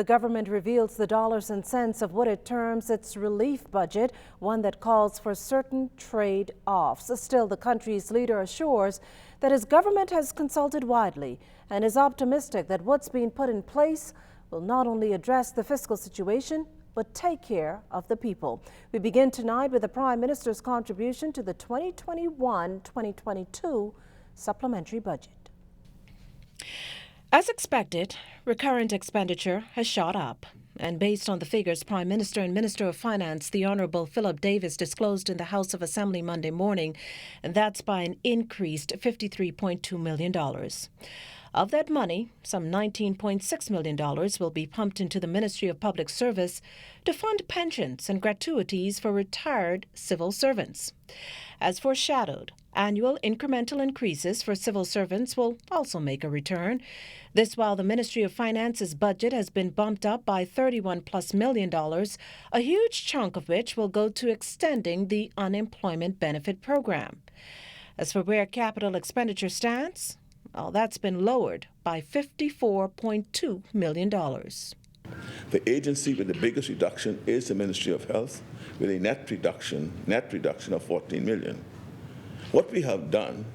The government reveals the dollars and cents of what it terms its relief budget, one that calls for certain trade-offs. Still, the country's leader assures that his government has consulted widely and is optimistic that what's being put in place will not only address the fiscal situation, but take care of the people. We begin tonight with the Prime Minister's contribution to the 2021-2022 supplementary budget. As expected, recurrent expenditure has shot up. And based on the figures Prime Minister and Minister of Finance, the Honourable Philip Davis, disclosed in the House of Assembly Monday morning, and that's by an increased $53.2 million. Of that money, some $19.6 million will be pumped into the Ministry of Public Service to fund pensions and gratuities for retired civil servants. As foreshadowed, annual incremental increases for civil servants will also make a return. This while the Ministry of Finance's budget has been bumped up by $31+ million, a huge chunk of which will go to extending the unemployment benefit program. As for where capital expenditure stands, well, that's been lowered by $54.2 million. The agency with the biggest reduction is the Ministry of Health, with a net reduction of $14 million. What we have done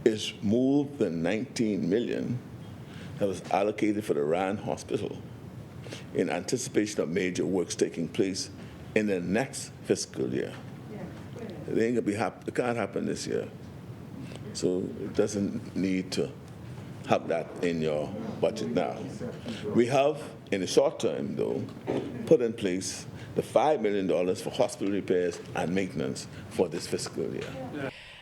is move the $19 million that was allocated for the Rand Hospital in anticipation of major works taking place in the next fiscal year. It ain't gonna be it can't happen this year. So it doesn't need to have that in your budget now. We have, in the short term though, put in place the $5 million for hospital repairs and maintenance for this fiscal year.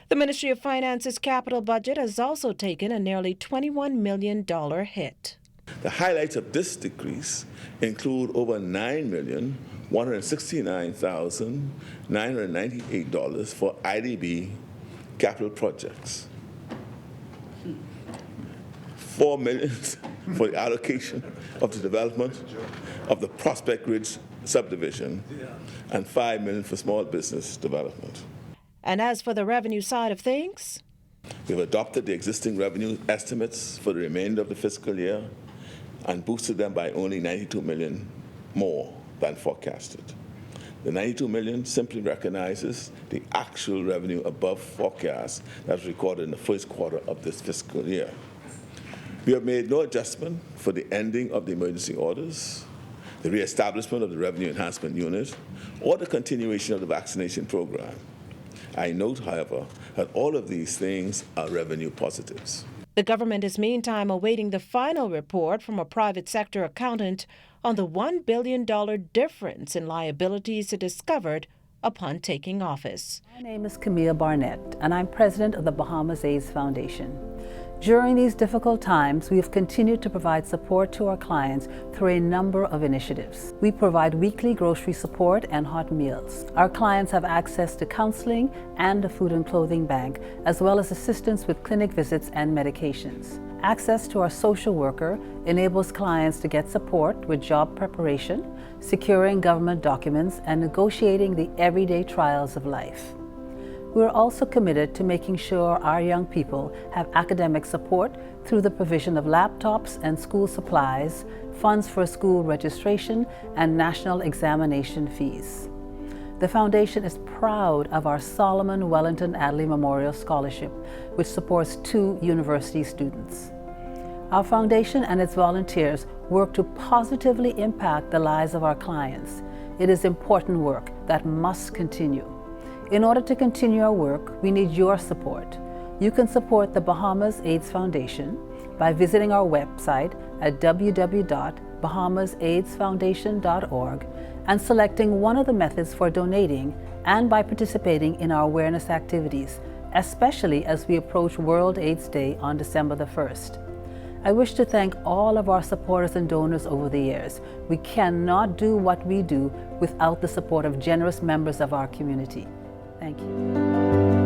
The Ministry of Finance's capital budget has also taken a nearly $21 million hit. The highlights of this decrease include over $9,169,998 for IDB capital projects, $4 million for the allocation of the development of the Prospect Ridge subdivision, and $5 million for small business development. And as for the revenue side of things, we've adopted the existing revenue estimates for the remainder of the fiscal year and boosted them by only $92 million more than forecasted. The $92 million simply recognizes the actual revenue above forecast that was recorded in the first quarter of this fiscal year. We have made no adjustment for the ending of the emergency orders, the reestablishment of the Revenue Enhancement Unit, or the continuation of the vaccination program. I note, however, that all of these things are revenue positives. The government is meantime awaiting the final report from a private sector accountant on the $1 billion difference in liabilities it discovered upon taking office. My name is Camille Barnett, and I'm president of the Bahamas AIDS Foundation. During these difficult times, we have continued to provide support to our clients through a number of initiatives. We provide weekly grocery support and hot meals. Our clients have access to counseling and a food and clothing bank, as well as assistance with clinic visits and medications. Access to our social worker enables clients to get support with job preparation, securing government documents, and negotiating the everyday trials of life. We are also committed to making sure our young people have academic support through the provision of laptops and school supplies, funds for school registration, and national examination fees. The Foundation is proud of our Solomon Wellington Adley Memorial Scholarship, which supports 2 university students. Our foundation and its volunteers work to positively impact the lives of our clients. It is important work that must continue. In order to continue our work, we need your support. You can support the Bahamas AIDS Foundation by visiting our website at www.bahamasaidsfoundation.org and selecting one of the methods for donating, and by participating in our awareness activities, especially as we approach World AIDS Day on December the 1st. I wish to thank all of our supporters and donors over the years. We cannot do what we do without the support of generous members of our community. Thank you.